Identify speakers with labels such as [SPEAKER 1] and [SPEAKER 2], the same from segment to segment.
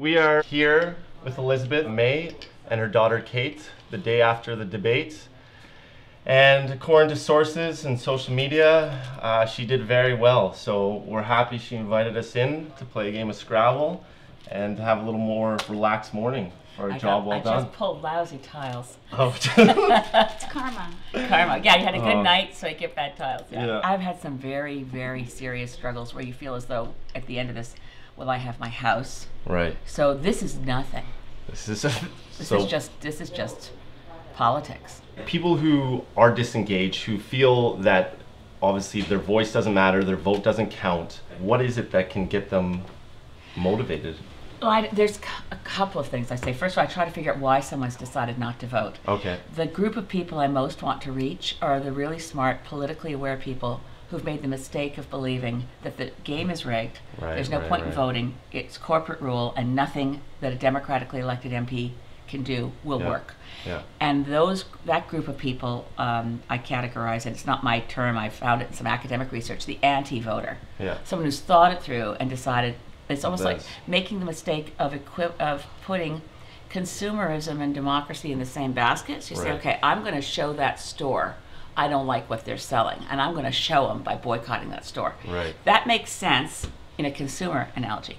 [SPEAKER 1] We are here with Elizabeth May and her daughter Kate the day after the debate. And according to sources and social media, she did very well. So we're happy she invited us in to play a game of Scrabble and to have a little more relaxed morning for a job well done.
[SPEAKER 2] I just pulled lousy tiles.
[SPEAKER 1] Oh.
[SPEAKER 3] It's karma.
[SPEAKER 2] Karma. Yeah, you had a good night, so you get bad tiles.
[SPEAKER 1] Yeah.
[SPEAKER 2] I've had some very, very serious struggles where you feel as though at the end of this, will I have my house?
[SPEAKER 1] Right.
[SPEAKER 2] So this is nothing.
[SPEAKER 1] This is
[SPEAKER 2] just politics.
[SPEAKER 1] People who are disengaged, who feel that obviously their voice doesn't matter, their vote doesn't count, what is it that can get them motivated?
[SPEAKER 2] Well, there's a couple of things I say. First of all, I try to figure out why someone's decided not to vote.
[SPEAKER 1] Okay.
[SPEAKER 2] The group of people I most want to reach are the really smart, politically aware people who've made the mistake of believing that the game is rigged.
[SPEAKER 1] Right,
[SPEAKER 2] there's no point in voting. It's corporate rule, and nothing that a democratically elected MP can do will work.
[SPEAKER 1] Yeah.
[SPEAKER 2] And that group of people, I categorize, and it's not my term, I found it in some academic research, the anti-voter.
[SPEAKER 1] Yeah.
[SPEAKER 2] Someone who's thought it through and decided, it's almost like
[SPEAKER 1] Yes.
[SPEAKER 2] making the mistake of putting consumerism and democracy in the same basket. So you say,
[SPEAKER 1] Right.
[SPEAKER 2] okay, I'm going to show that store I don't like what they're selling, and I'm going to show them by boycotting that store.
[SPEAKER 1] Right.
[SPEAKER 2] That makes sense in a consumer analogy.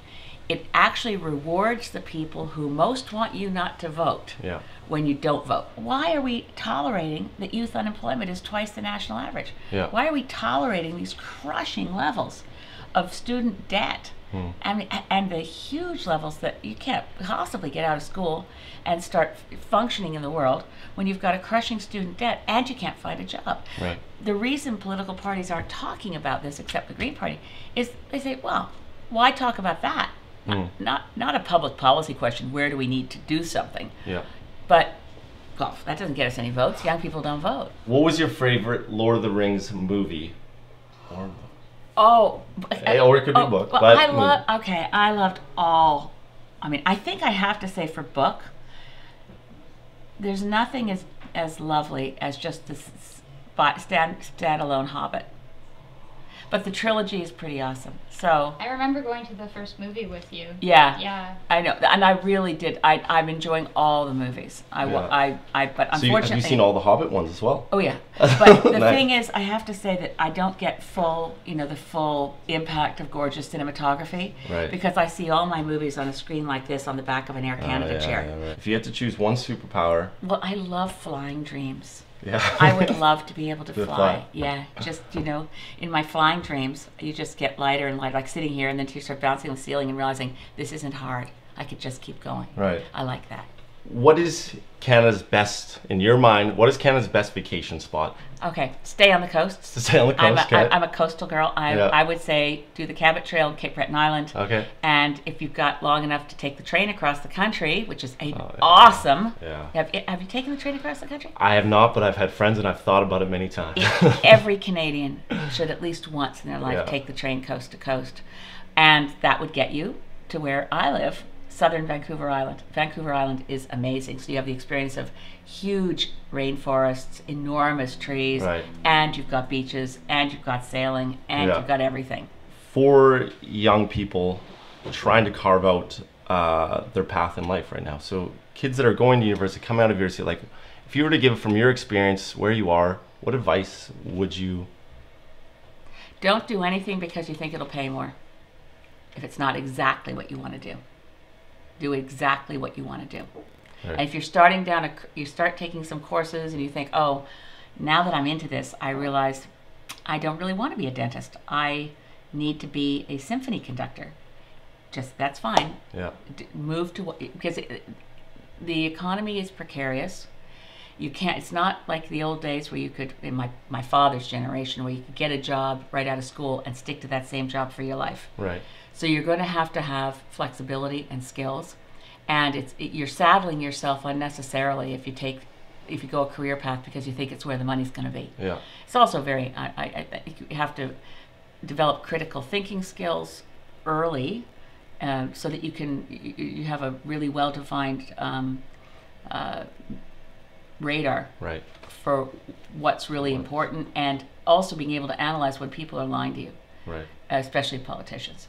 [SPEAKER 2] It actually rewards the people who most want you not to vote when you don't vote. Why are we tolerating that youth unemployment is twice the national average?
[SPEAKER 1] Yeah.
[SPEAKER 2] Why are we tolerating these crushing levels of student debt? And the huge levels that you can't possibly get out of school and start functioning in the world when you've got a crushing student debt and you can't find a job.
[SPEAKER 1] Right.
[SPEAKER 2] The reason political parties aren't talking about this, except the Green Party, is they say, well, why talk about that? Not a public policy question, where do we need to do something?
[SPEAKER 1] Yeah.
[SPEAKER 2] But, well, that doesn't get us any votes. Young people don't vote.
[SPEAKER 1] What was your favorite Lord of the Rings movie?
[SPEAKER 2] Oh,
[SPEAKER 1] or it could be book.
[SPEAKER 2] Well,
[SPEAKER 1] but
[SPEAKER 2] I loved all. I mean, I think I have to say for book, there's nothing as lovely as just this standalone Hobbit. But the trilogy is pretty awesome. So
[SPEAKER 3] I remember going to the first movie with you.
[SPEAKER 2] Yeah.
[SPEAKER 3] Yeah.
[SPEAKER 2] I know, and I really did. I'm enjoying all the movies. But unfortunately,
[SPEAKER 1] so have you seen all the Hobbit ones as well?
[SPEAKER 2] Oh yeah. But the
[SPEAKER 1] Nice.
[SPEAKER 2] thing is, I have to say that I don't get the full impact of gorgeous cinematography.
[SPEAKER 1] Right.
[SPEAKER 2] Because I see all my movies on a screen like this on the back of an Air Canada chair.
[SPEAKER 1] Yeah, right. If you had to choose one superpower.
[SPEAKER 2] Well, I love flying dreams.
[SPEAKER 1] Yeah.
[SPEAKER 2] I would love to be able to fly.
[SPEAKER 1] fly.
[SPEAKER 2] Yeah, just, in my flying dreams, you just get lighter and lighter, like sitting here and then you start bouncing on the ceiling and realizing this isn't hard. I could just keep going.
[SPEAKER 1] Right.
[SPEAKER 2] I like that.
[SPEAKER 1] What is Canada's best, in your mind, what is Canada's best vacation spot?
[SPEAKER 2] Okay, stay on the coast.
[SPEAKER 1] To stay on the coast,
[SPEAKER 2] I'm a coastal girl.
[SPEAKER 1] Yeah.
[SPEAKER 2] I would say do the Cabot Trail in Cape Breton Island.
[SPEAKER 1] Okay.
[SPEAKER 2] And if you've got long enough to take the train across the country, which is awesome.
[SPEAKER 1] Yeah.
[SPEAKER 2] Have you taken the train across the country?
[SPEAKER 1] I have not, but I've had friends and I've thought about it many times.
[SPEAKER 2] Every Canadian should at least once in their life take the train coast to coast. And that would get you to where I live, southern Vancouver Island. Vancouver Island is amazing. So you have the experience of huge rainforests, enormous trees, and you've got beaches, and you've got sailing, and you've got everything.
[SPEAKER 1] For young people trying to carve out their path in life right now, so kids that are going to university, coming out of university, like if you were to give from your experience where you are, what advice would you?
[SPEAKER 2] Don't do anything because you think it'll pay more. If it's not exactly what you want to do. Do exactly what you want to do. Right. And if you're starting you start taking some courses and you think, oh, now that I'm into this, I realize I don't really want to be a dentist. I need to be a symphony conductor. That's fine.
[SPEAKER 1] Yeah.
[SPEAKER 2] Move to because the economy is precarious. You can't. It's not like the old days where you could, in my father's generation, where you could get a job right out of school and stick to that same job for your life.
[SPEAKER 1] Right.
[SPEAKER 2] So you're going to have flexibility and skills, and you're saddling yourself unnecessarily if you go a career path because you think it's where the money's going to be.
[SPEAKER 1] Yeah.
[SPEAKER 2] It's also very. I think you have to develop critical thinking skills early, so that you have a really well-defined radar for what's really important, and also being able to analyze when people are lying to you, especially politicians.